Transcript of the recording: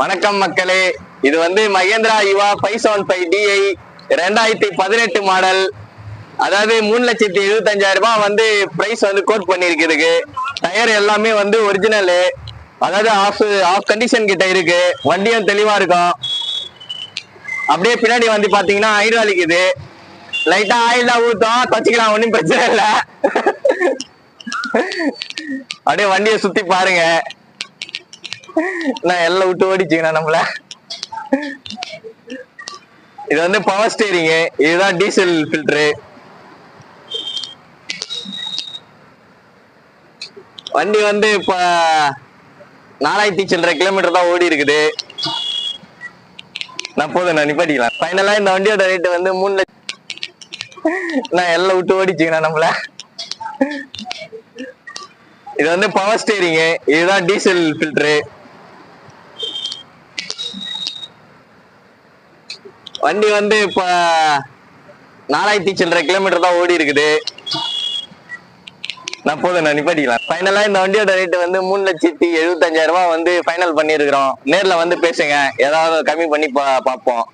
வணக்கம் மக்களே, இது வந்து மகேந்திரா யுவா 575DI 2018 மாடல். அதாவது 3,75,000 ரூபாய் வந்து பிரைஸ் வந்து கோட் பண்ணிருக்கு. டயர் எல்லாமே வந்து ஒரிஜினலு, அதாவது ஆஃப் கண்டிஷன் கிட்ட இருக்கு. வண்டியும் தெளிவா இருக்கும். அப்படியே பின்னாடி வந்து பாத்தீங்கன்னா ஹைட்ராலிக், இது லைட்டா ஆயில் தான் ஊத்தம், தச்சுக்கலாம், ஒன்றும் பிரச்சனை இல்லை. அப்படியே வண்டியை சுத்தி பாருங்க. நான் எல்லாம் விட்டு ஓடிச்சுங்கண்ணா நம்மள. இது வந்து பவர் ஸ்டீரிங், இதுதான் டீசல் ஃபில்டரு. வண்டி வந்து இப்ப 4000 சில்லரை கிலோமீட்டர் தான் ஓடி இருக்குது. நான் போதும், நான் நிப்பாட்டிக்கலாம். ஃபைனலா இந்த வண்டியோட ரேட் வந்து 3 லட்சம். நான் எல்லாம் விட்டு ஓடிச்சுங்கண்ணா நம்மள. இது வந்து பவர் ஸ்டீரிங், இதுதான் டீசல் ஃபில்டரு. வண்டி வந்து இப்ப 4000 சில்லரை கிலோமீட்டர் தான் ஓடி இருக்குது. நான் போதும், நான் நிப்பாட்டிக்கலாம். ஃபைனலா இந்த வண்டியோட ரேட் வந்து 3,75,000 ரூபாய் வந்து ஃபைனல் பண்ணிருக்கிறோம். நேர்ல வந்து பேசுங்க, ஏதாவது கம்மி பண்ணி பார்ப்போம்.